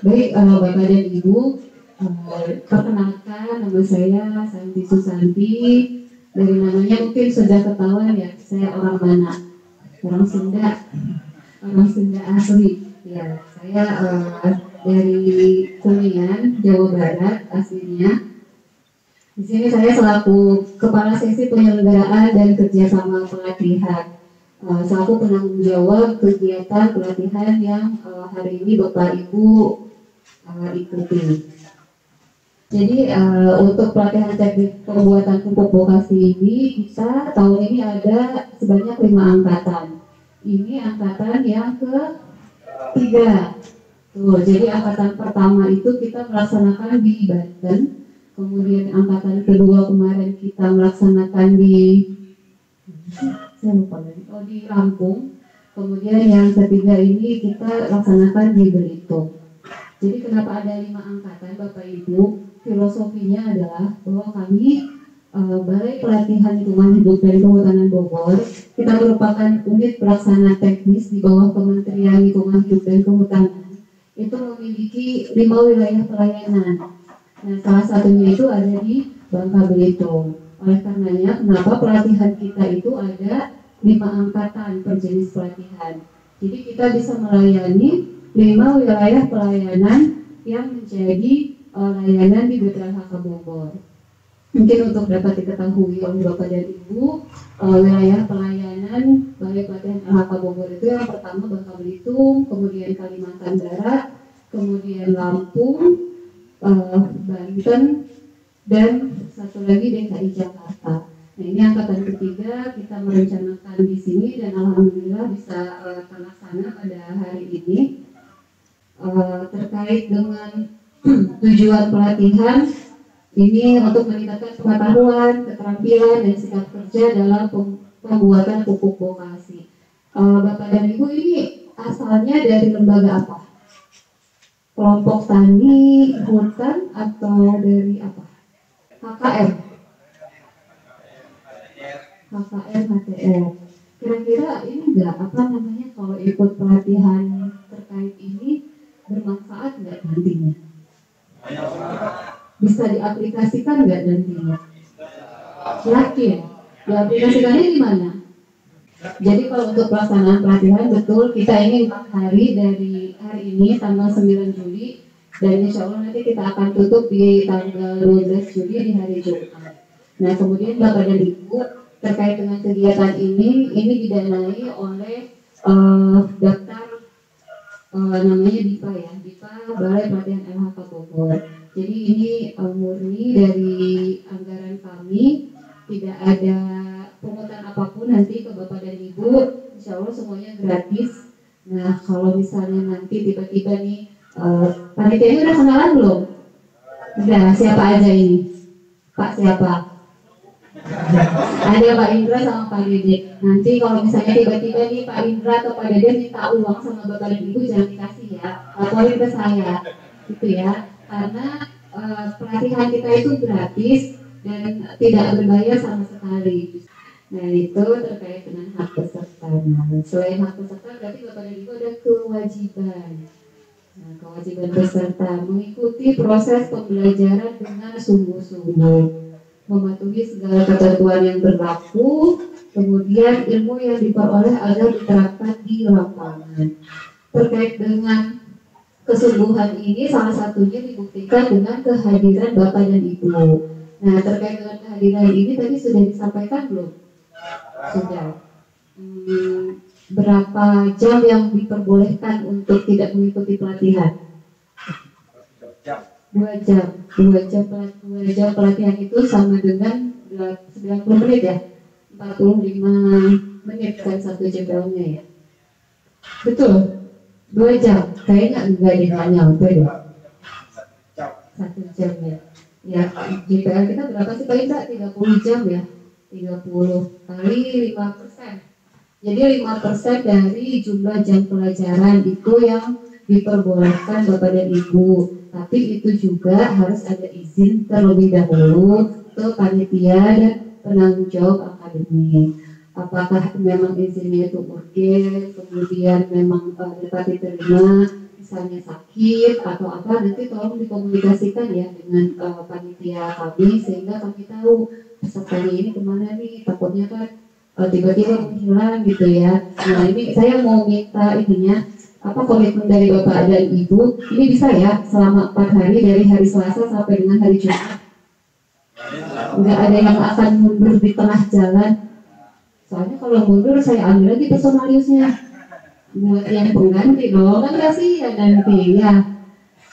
Baik, Bapak dan Ibu, perkenalkan nama saya Santi Susanti. Dari namanya mungkin sudah ketahuan ya, saya orang mana? Orang Sunda, orang Sunda asli. Ya, saya dari Kuningan, Jawa Barat aslinya. Di sini saya selaku Kepala Seksi Penyelenggaraan dan Kerjasama Pelatihan. Selaku penanggung jawab kegiatan pelatihan yang hari ini Bapak Ibu ikuti. Jadi untuk pelatihan teknik pembuatan pupuk vokasi ini kita tahun ini ada sebanyak 5 angkatan. Ini angkatan yang ketiga. Tuh, jadi angkatan pertama itu kita melaksanakan di Banten, kemudian angkatan kedua kemarin kita melaksanakan di di Lampung, kemudian yang ketiga ini kita laksanakan di Belitung. Jadi kenapa ada 5 angkatan Bapak Ibu? Filosofinya adalah bahwa kami Balai Pelatihan Lingkungan Hidup dan Kehutanan Bogor, kita merupakan unit pelaksana teknis di bawah Kementerian Lingkungan Hidup dan Kehutanan. Itu memiliki 5 wilayah pelayanan. Nah, salah satunya itu ada di Bangka Belitung. Oleh karenanya, kenapa pelatihan kita itu ada 5 angkatan per jenis pelatihan. Jadi kita bisa melayani 5 wilayah pelayanan yang menjadi layanan di BPLHK Bogor. Mungkin untuk dapat diketahui oleh Bapak dan Ibu, wilayah pelayanan Balai Pelatihan LHK Bogor itu yang pertama Bangka Belitung, kemudian Kalimantan Barat, kemudian Lampung, Banten, dan satu lagi DKI Jakarta. Nah, ini angkatan ketiga kita merencanakan di sini dan alhamdulillah bisa terlaksana pada hari ini. Terkait dengan tujuan pelatihan ini untuk meningkatkan pengetahuan, keterampilan, dan sikap kerja dalam pembuatan pupuk vokasi. Bapak dan Ibu, ini asalnya dari lembaga apa? Kelompok tani, hutan, atau dari apa? KKR, HTR. Kira-kira ini enggak kalau ikut pelatihan terkait ini bermanfaat nggak nantinya? Bisa diaplikasikan nggak nantinya? Yakin? Diaplikasikannya di mana? Jadi kalau untuk pelaksanaan pelatihan betul kita ini 4 hari dari hari ini tanggal 9 Juli dan insya Allah nanti kita akan tutup di tanggal 12 Juli di hari Jumat. Nah kemudian Bapak dan Ibu terkait dengan kegiatan ini didanai oleh daftar namanya DIPA ya, DIPA Balai Pelatihan LHK Bogor. Jadi ini murni dari anggaran kami, tidak ada pungutan apapun nanti ke Bapak dan Ibu, insya Allah semuanya gratis. Nah kalau misalnya nanti tiba-tiba nih panitianya udah kenalan belum? Udah, siapa aja ini? Pak siapa? Ada Pak Indra sama Pak Dede. Nanti kalau misalnya tiba-tiba nih Pak Indra atau Pak Dede minta uang sama Bapak dan Ibu jangan dikasih ya, laporin ke saya, gitu ya. Karena pelatihan kita itu gratis dan tidak berbayar sama sekali. Nah itu terkait dengan hak peserta. Nah, selain hak peserta berarti Bapak dan Ibu ada kewajiban. Nah, kewajiban peserta mengikuti proses pembelajaran dengan sungguh-sungguh, mematuhi segala ketentuan yang berlaku, kemudian ilmu yang diperoleh agar diterapkan di lapangan. Terkait dengan kesungguhan ini salah satunya dibuktikan dengan kehadiran Bapak dan Ibu. Nah terkait dengan kehadiran ini tadi sudah disampaikan belum? Sudah. Berapa jam yang diperbolehkan untuk tidak mengikuti pelatihan? 2 jam. 2 jam pelatihan itu sama dengan 90 menit ya? 45 menit kan 1 jam-nya ya? Betul? 2 jam? Kayaknya enggak nyampe deh. 1 jam ya? Ya, JPL kita berapa sih Pak Indra? 30 jam ya? 30 kali 5%. Jadi 5% dari jumlah jam pelajaran itu yang diperbolehkan Bapak dan Ibu. Tapi itu juga harus ada izin terlebih dahulu ke panitia dan penanggung jawab akademik. Apakah memang izinnya itu urgen, kemudian memang dapat diterima. misalnya sakit atau apa, nanti tolong dikomunikasikan ya dengan panitia kami sehingga kami tahu pesertanya ini kemana nih, takutnya kan tiba-tiba menghilang gitu ya. Nah ini saya mau minta ininya apa komitmen dari Bapak dan Ibu, ini bisa ya selama 4 hari dari hari Selasa sampai dengan hari Jumat, nggak ada yang akan mundur di tengah jalan. Soalnya kalau mundur saya ambil lagi personaliusnya buat yang pengganti dong, kan kasihan nanti ya.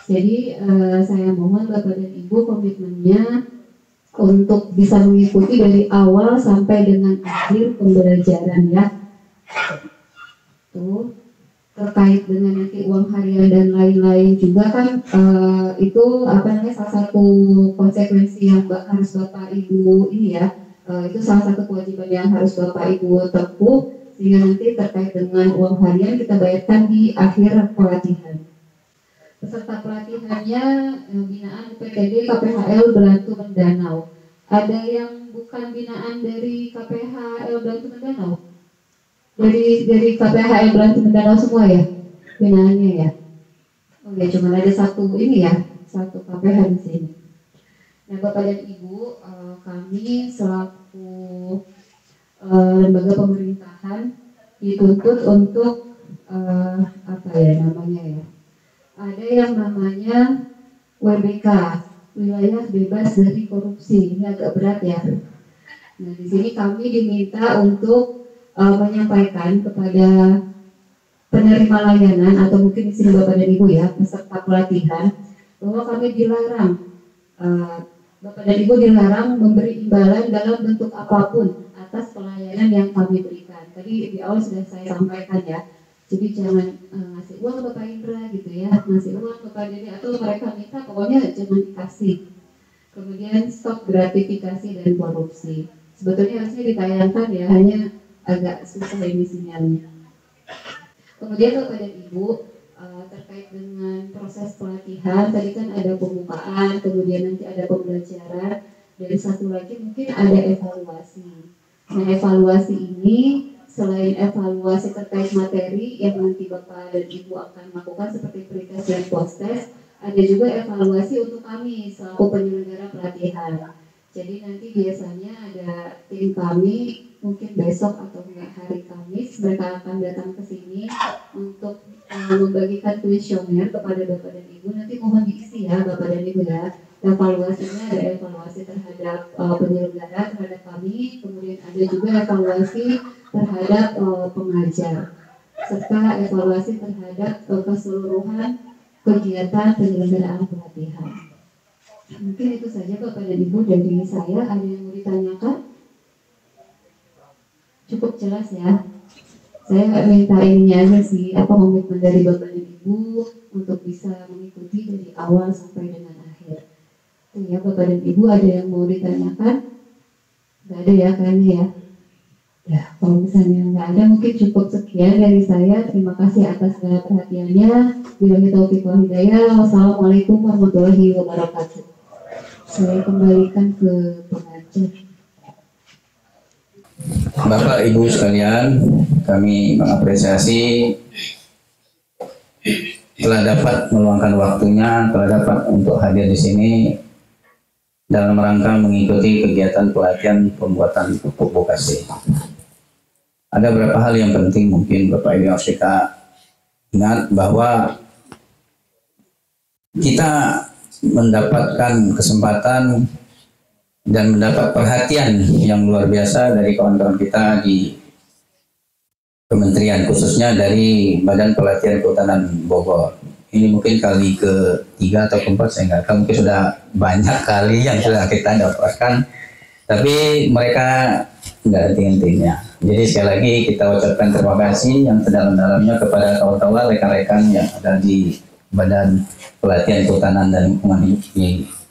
Jadi saya mohon Bapak dan Ibu komitmennya untuk bisa mengikuti dari awal sampai dengan akhir pembelajaran ya. Tuh terkait dengan nanti uang harian dan lain-lain juga kan itu apa namanya salah satu konsekuensi yang harus Bapak Ibu ini ya, itu salah satu kewajiban yang harus Bapak Ibu tempuh, sehingga nanti terkait dengan uang harian kita bayarkan di akhir pelatihan. Peserta pelatihannya binaan UPTD KPHL Belantu Mendanau. Ada yang bukan binaan dari KPHL Belantu Mendanau? Dari KPHL Belantu Mendanau semua ya binaannya ya? Oh ya, cuma ada satu ini ya, satu KPH di sini. Nah Bapak dan Ibu, kami selaku lembaga pemerintahan dituntut untuk apa ya namanya ya? Ada yang namanya WBK, wilayah bebas dari korupsi. Ini agak berat ya. Nah di sini kami diminta untuk menyampaikan kepada penerima layanan atau mungkin di sini Bapak dan Ibu ya peserta pelatihan bahwa kami dilarang, Bapak dan Ibu dilarang memberi imbalan dalam bentuk apapun atas pelayanan yang kami berikan. Tadi di awal sudah saya sampaikan ya. Jadi jangan ngasih uang ke Bapak Indra gitu ya, ngasih uang kepada Dede atau mereka minta, pokoknya jangan dikasih. Kemudian stop gratifikasi dan korupsi. Sebetulnya harusnya ditayangkan ya, hanya agak susah ini sinyalnya. Kemudian Bapak dan Ibu terkait dengan proses pelatihan, tadi kan ada pembukaan, kemudian nanti ada pembelajaran, dan satu lagi mungkin ada evaluasi. Nah evaluasi ini selain evaluasi terkait materi yang nanti Bapak dan Ibu akan lakukan seperti pretest dan post-test, ada juga evaluasi untuk kami selaku penyelenggara pelatihan. Jadi nanti biasanya ada tim kami, mungkin besok atau enggak hari Kamis, mereka akan datang ke sini untuk membagikan kuesioner kepada Bapak dan Ibu. Nanti mohon diisi ya Bapak dan Ibu ya. Evaluasinya ada evaluasi terhadap penyelenggara, terhadap kami, kemudian ada juga evaluasi terhadap pengajar, serta evaluasi terhadap keseluruhan kegiatan penyelenggaraan pelatihan. Mungkin itu saja Bapak dan Ibu dari saya. Ada yang mau ditanyakan? Cukup jelas ya. Saya minta ini aja sih, apa komitmen dari Bapak dan Ibu untuk bisa mengikuti dari awal sampai dengan akhir. Itu ya Bapak dan Ibu, ada yang mau ditanyakan? Gak ada ya kayaknya ya. Ya, kalau misalnya nggak ada, mungkin cukup sekian dari saya. Terima kasih atas segala perhatiannya. Billahi taufiq wal hidayah. Wassalamualaikum warahmatullahi wabarakatuh. Saya kembalikan ke pengajar. Bapak Ibu sekalian, kami mengapresiasi telah dapat meluangkan waktunya, telah dapat untuk hadir di sini dalam rangka mengikuti kegiatan pelatihan pembuatan pupuk vokasi. Ada beberapa hal yang penting mungkin Bapak Ibu harus kita ingat, bahwa kita mendapatkan kesempatan dan mendapat perhatian yang luar biasa dari kawan-kawan kita di kementerian, khususnya dari Badan Pelatihan Kehutanan Bogor. Ini mungkin kali ke-3 atau ke-4, saya nggak tahu, mungkin sudah banyak kali yang sudah kita dapatkan, tapi mereka nggak henti-hentinya. Jadi sekali lagi kita ucapkan terima kasih yang sedalam-dalamnya kepada kawan-kawan rekan-rekan yang ada di Badan Pelatihan Kehutanan dan Lingkungan Hidup di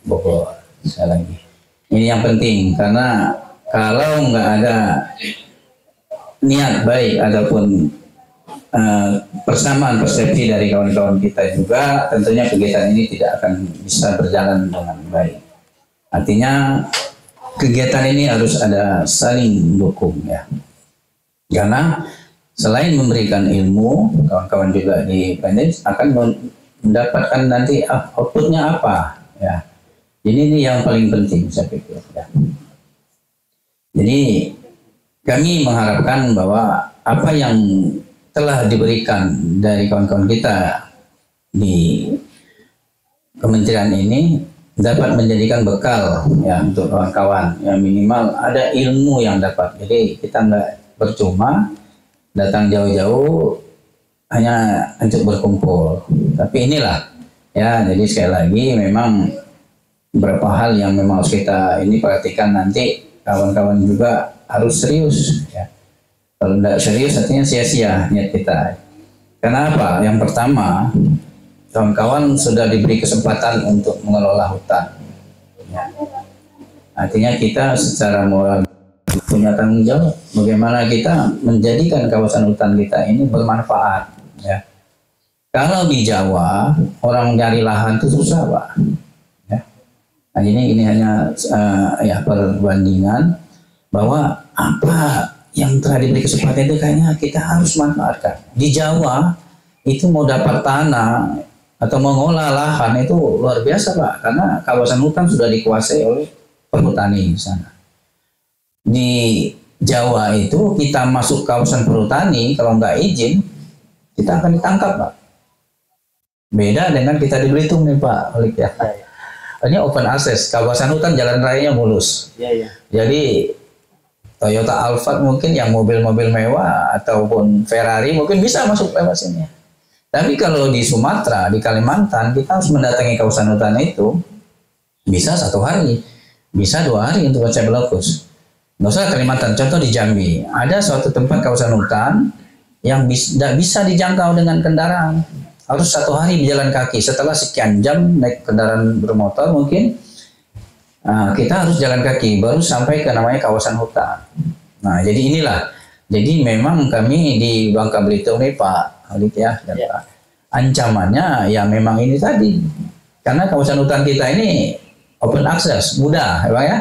Bogor. Sekali lagi, ini yang penting, karena kalau nggak ada niat baik ataupun persamaan persepsi dari kawan-kawan kita juga, tentunya kegiatan ini tidak akan bisa berjalan dengan baik. Artinya kegiatan ini harus ada saling dukung ya, karena selain memberikan ilmu, kawan-kawan juga di PNS akan mendapatkan nanti outputnya apa, ya. Ini yang paling penting saya pikir. Ya. Jadi kami mengharapkan bahwa apa yang telah diberikan dari kawan-kawan kita di kementerian ini dapat menjadikan bekal ya untuk kawan-kawan, yang minimal ada ilmu yang dapat. Jadi kita nggak percuma datang jauh-jauh hanya untuk berkumpul. Tapi inilah ya, jadi sekali lagi memang beberapa hal yang memang harus kita ini perhatikan, nanti kawan-kawan juga harus serius ya. Kalau tidak serius artinya sia-sia niat kita. Kenapa? Yang pertama, kawan-kawan sudah diberi kesempatan untuk mengelola hutan ya. Artinya kita secara moral punya tanggung jawab bagaimana kita menjadikan kawasan hutan kita ini bermanfaat ya. Kalau di Jawa orang cari lahan itu susah Pak ya. Nah, ini hanya ya perbandingan bahwa apa yang telah diberi kesempatan itu kayaknya kita harus manfaatkan. Di Jawa itu mau dapat tanah atau mengolah lahan itu luar biasa Pak, karena kawasan hutan sudah dikuasai oleh perhutani di sana. Di Jawa itu kita masuk kawasan perhutani kalau nggak izin kita akan ditangkap Pak. Beda dengan kita di Belitung nih Pak Olik ya. Ini open access, kawasan hutan jalan rayanya mulus. Jadi Toyota Alphard mungkin yang mobil-mobil mewah ataupun Ferrari mungkin bisa masuk lewat sini. Tapi kalau di Sumatera, di Kalimantan, kita harus mendatangi kawasan hutan itu bisa 1 hari, bisa 2 hari untuk mencapai lokus. Nggak usah Kalimantan, contoh di Jambi, ada suatu tempat kawasan hutan yang tidak bisa dijangkau dengan kendaraan. Harus 1 hari berjalan kaki. Setelah sekian jam naik kendaraan bermotor mungkin kita harus jalan kaki baru sampai ke namanya kawasan hutan. Nah, jadi inilah. Jadi memang kami di Bangka Belitung nih Pak Alik ya, ancamannya ya memang ini tadi. Karena kawasan hutan kita ini open access, mudah ya Pak ya.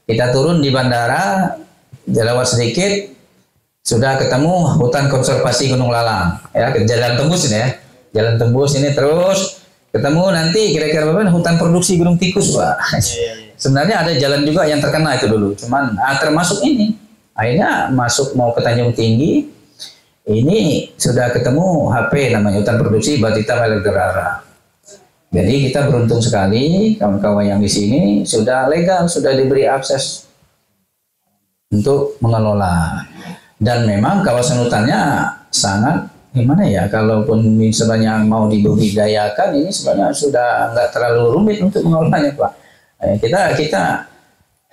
Kita turun di bandara, lewat sedikit sudah ketemu hutan konservasi Gunung Lalang ya, jalan tembus ini ya. Jalan tembus ini terus ketemu nanti kira-kira berapa hutan produksi Gunung Tikus Pak. Sebenarnya ada jalan juga yang terkena itu dulu, cuman termasuk ini. Akhirnya masuk mau ke Tanjung Tinggi, ini sudah ketemu HP namanya hutan produksi Batita Melegrara. Jadi kita beruntung sekali kawan-kawan yang di sini sudah legal, sudah diberi akses untuk mengelola. Dan memang kawasan hutannya sangat gimana ya, kalaupun misalnya mau dibudidayakan ini sebenarnya sudah nggak terlalu rumit untuk mengelolanya Pak. Kita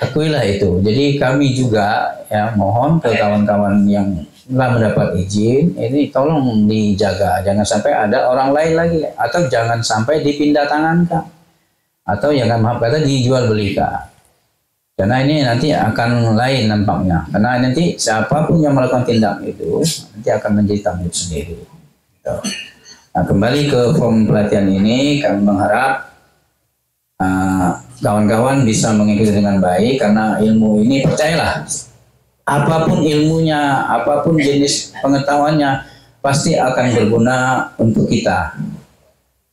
akuilah itu. Jadi kami juga ya mohon ke kawan-kawan yang telah mendapat izin ini tolong dijaga, jangan sampai ada orang lain lagi, atau jangan sampai dipindah tangankan, atau jangan maaf kata dijual belikan. Karena ini nanti akan lain nampaknya. Karena nanti siapapun yang melakukan tindak itu nanti akan menjadi tanggung sendiri. Nah, kembali ke form pelatihan ini, kami mengharap kawan-kawan bisa mengikuti dengan baik, karena ilmu ini percayalah, apapun ilmunya, apapun jenis pengetahuannya pasti akan berguna untuk kita,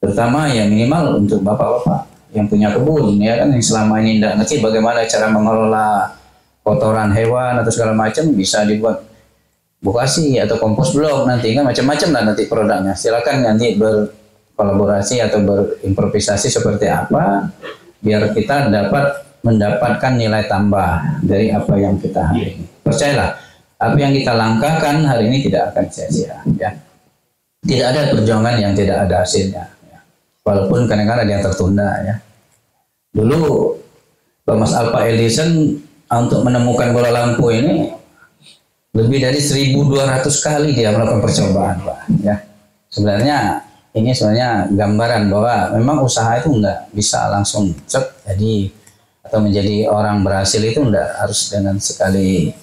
terutama ya minimal untuk bapak-bapak yang punya kebun ya kan, yang selama ini tidak ngerti bagaimana cara mengelola kotoran hewan atau segala macam, bisa dibuat bokasi atau kompos blok nanti kan, macam-macam lah nanti produknya. Silakan nanti berkolaborasi atau berimprovisasi seperti apa biar kita dapat mendapatkan nilai tambah dari apa yang kita hari ini. Percayalah, apa yang kita langkahkan hari ini tidak akan sia-sia ya. Tidak ada perjuangan yang tidak ada hasilnya ya. Walaupun kadang-kadang ada yang tertunda ya. Dulu Thomas Alva Edison untuk menemukan bola lampu ini lebih dari 1.200 kali dia melakukan percobaan Pak ya. Sebenarnya ini sebenarnya gambaran bahwa memang usaha itu enggak bisa langsung jadi atau menjadi orang berhasil itu enggak harus dengan sekali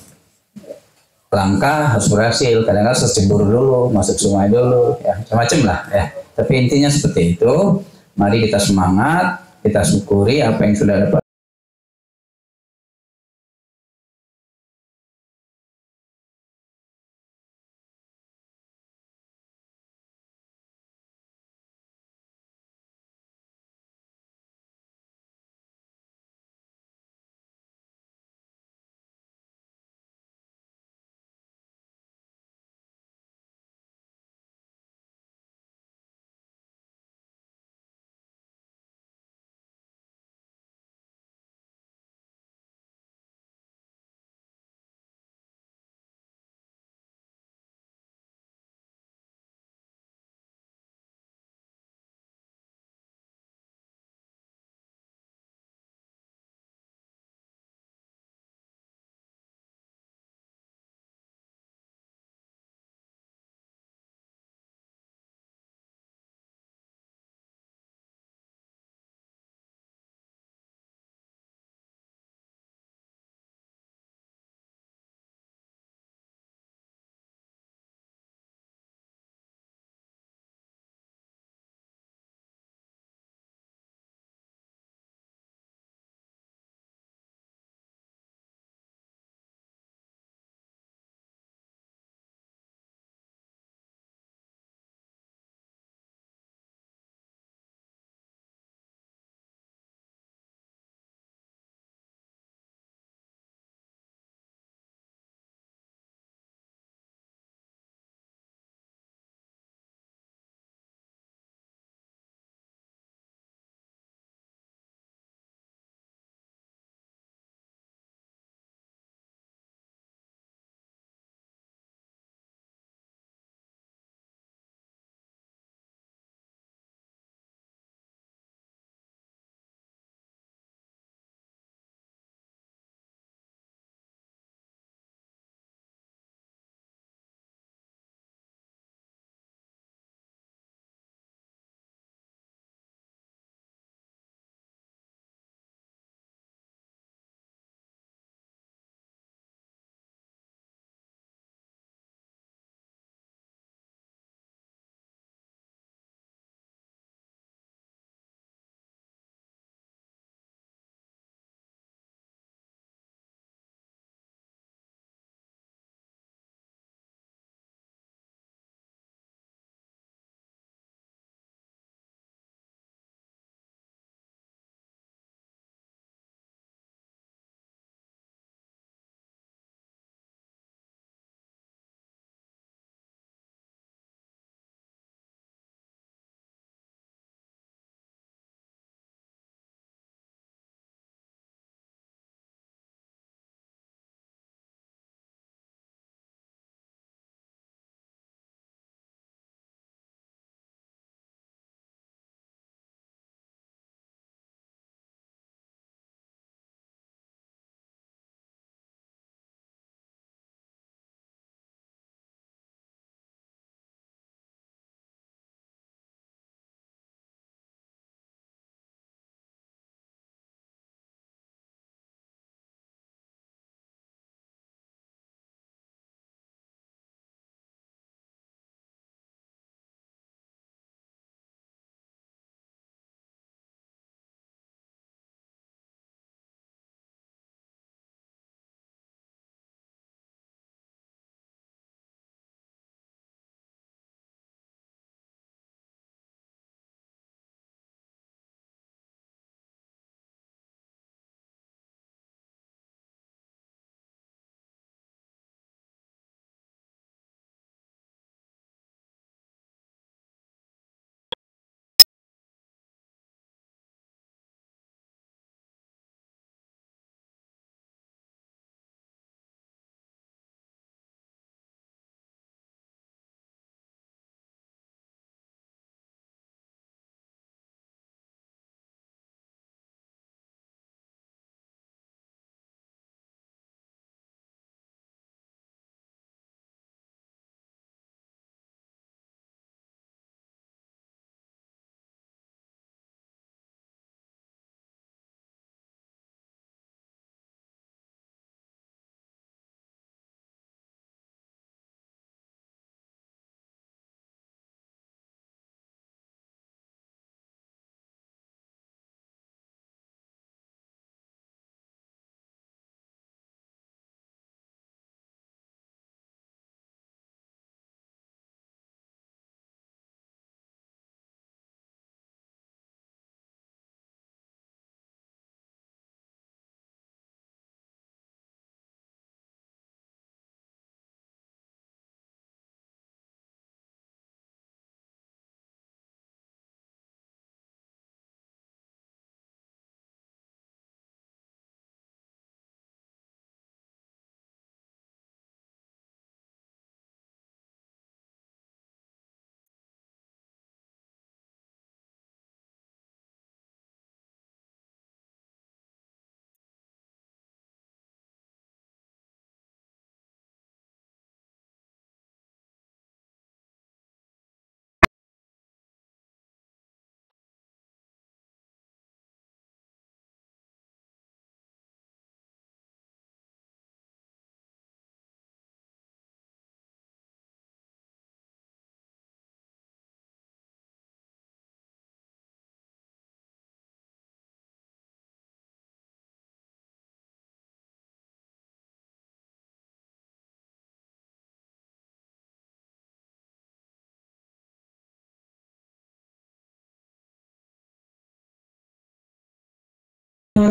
langkah harus berhasil. Kadang-kadang harus cebur dulu, masuk sungai dulu ya, macam-macam lah ya. Tapi intinya seperti itu. Mari kita semangat, kita syukuri apa yang sudah dapat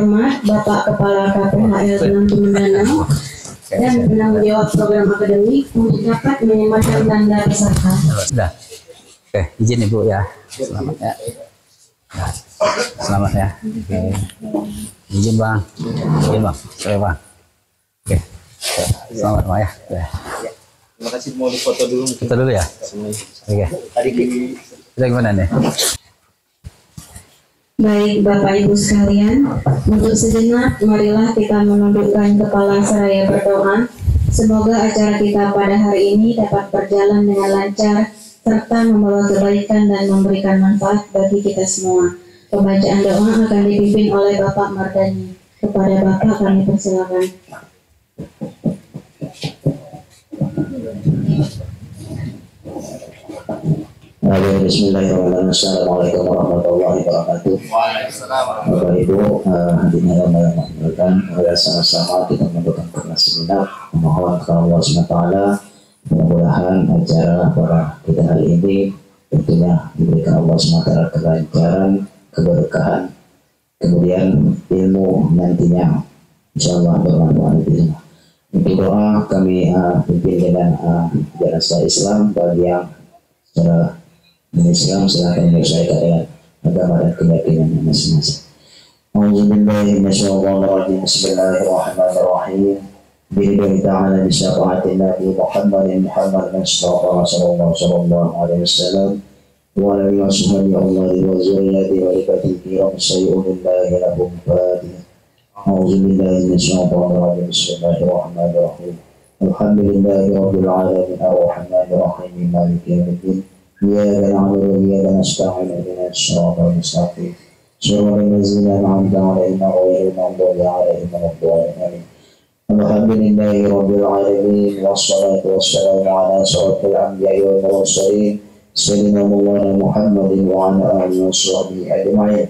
terhormat Bapak Kepala KPHL Penanggung Danau dan penanggung jawab program akademik untuk dapat menyematkan tanda peserta. Sudah. Oke, izin Ibu ya. Selamat ya. Nah, selamat ya. Oke. Izin Bang. Izin Bang. Oke Bang. Oke. Selamat Bang ya. Oke. Terima kasih, mau dipoto dulu. Foto dulu ya. Oke. Tadi Kita gimana nih? Baik Bapak Ibu sekalian, untuk sejenak marilah kita menundukkan kepala seraya berdoa. Semoga acara kita pada hari ini dapat berjalan dengan lancar serta membawa kebaikan dan memberikan manfaat bagi kita semua. Pembacaan doa akan dipimpin oleh Bapak Mardani. Kepada Bapak kami persilakan. Bismillahirrahmanirrahim. Assalamualaikum warahmatullahi wabarakatuh. Bapak Ibu, hadirin yang dimuliakan, mari sama-sama kita mendukung keras segenap memohon kepada Allah SWT. Mudah-mudahan acara pada kita hari ini tentunya diberikan Allah SWT kelancaran, keberkahan, kemudian ilmu nantinya insyaallah bermanfaat. Untuk doa kami pimpin dengan jenazah Islam bagi yang secara Islam silahkan menyesuaikan dengan agama dan keyakinan masing-masing. Auzubillahi minasyaitonir Bismillahirrahmanirrahim. Billahi ta'ala bi syafa'ati Nabi Muhammadin sallallahu alaihi wasallam wa ala alihi wa sahbihi wa zurriyyatihi wa barakatuh kiram sayyidina lahum fatiha. Auzubillahi minasyaitonir Bismillahirrahmanirrahim. Alhamdulillahi rabbil alamin arrahmanir rahim maliki yaumiddin. إياك نعبد وإياك نستعين اهدنا الصراط المستقيم صراط الذين أنعمت عليهم غير المغضوب عليهم ولا الضالين. الحمد لله رب العالمين والصلاة والسلام على أشرف الأنبياء والمرسلين سيدنا مولانا محمد وعلى آله وصحبه أجمعين.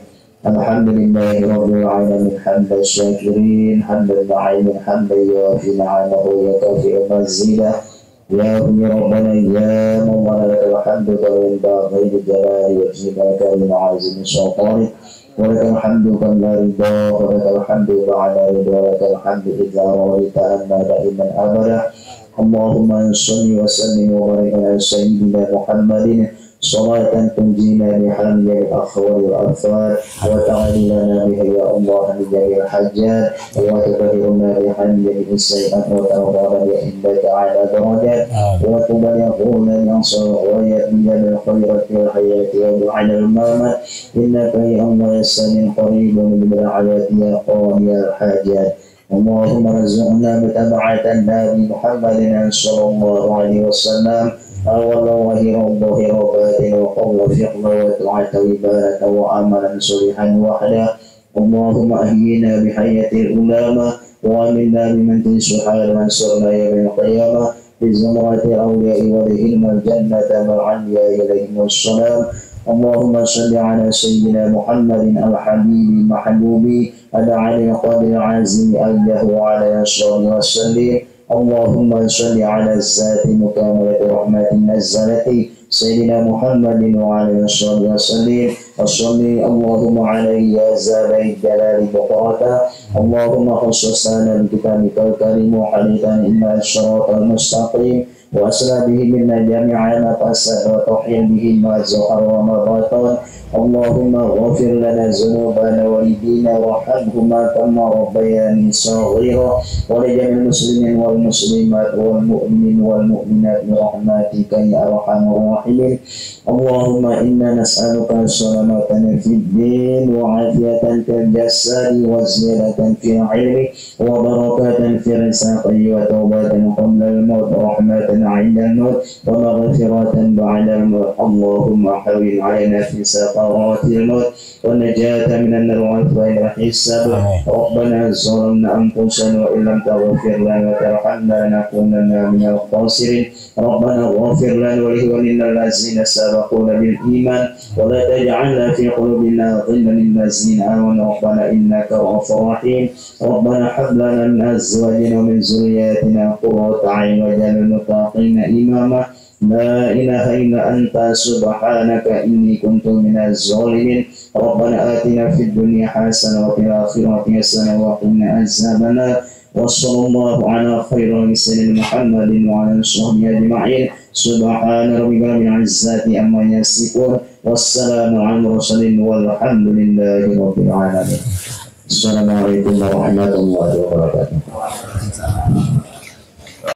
الحمد لله رب العالمين حمد الشاكرين حمد النعيم حمد يوافي نعمه ويكافئ مزيده. يا ربنا يا مولانا لك الحمد كالرضا غير الجلال وجهك كالعزيز السلطان ولك الحمد كما رضا ولك الحمد بعد رضا ولك الحمد إذا رضيت عنا دائما أبدا. اللهم صل وسلم وبارك على سيدنا محمد صلاة تنجينا بها من الأخوال والأطفال وتعلمنا بها يا الله من جميع الحاجات وتبرئنا بها من جميع السيئات وتوفانا عندك على درجات وتبلغنا من صغايا من جميع الخيرات في الحياة وعلى الممات إنك يا الله السميع قريب من الحياة يا قاضي الحاجات. اللهم ارزقنا متابعة النبي محمد صلى الله عليه وسلم أول ظاهر ظاهر باطن وقول فقه وطاعة وعبادة وعملا صالحا وحدا. اللهم أحينا بحياة العلماء وآمنا بمن تسحال وانصرنا يوم القيامة بزمرة أولياء ولهم الجنة مع الأنبياء إليهم السلام. اللهم صل على سيدنا محمد الحبيب المحبوب العلي القادر العزيز أيده وعلى آله وسلم. اللهم صل على الذات مكاملة رحمة النزلة سيدنا محمد وعلى آله وسلم وصل اللهم عليه يا زال الجلال بقرته. اللهم خصصنا بكتابك الكريم وحديثا إلى الصراط المستقيم وأسلى به منا جميع ما فسد وتحيي به ما زهر وما بطن. اللهم اغفر لنا ذنوبنا والدينا وارحمهما كما ربياني صغيرا ولجميع المسلمين والمسلمات والمؤمنين والمؤمنات برحمتك يا ارحم الراحمين. اللهم انا نسالك السلامة في الدين وعافية في الجسد وزيادة في العلم وبركة في الرزق وتوبة قبل الموت ورحمة عند الموت ومغفرة بعد الموت. اللهم حول علينا في سقرات الموت والنجاة من النار وعافية الحساب. ربنا ظلمنا أنفسنا وإن لم تغفر لنا وترحمنا لنكونن من الخاسرين. ربنا اغفر لنا ولإخواننا الذين سبقونا بالإيمان ولا تجعلنا في قلوبنا غلا للذين آمنوا ربنا إنك رؤوف رحيم. ربنا هب لنا من أزواجنا ومن ذرياتنا قرة أعين واجعلنا للمتقين إماما. لا إله إلا أنت سبحانك إني كنت من الظالمين ربنا آتنا في الدنيا حسنة وفي الآخرة حسنة وقنا عذاب النار وصلى الله على خير رسول محمد وعلى صحبه أجمعين سبحان ربك رب العزة عما يصفون والسلام على المرسلين والحمد لله رب العالمين. السلام عليكم ورحمة الله وبركاته.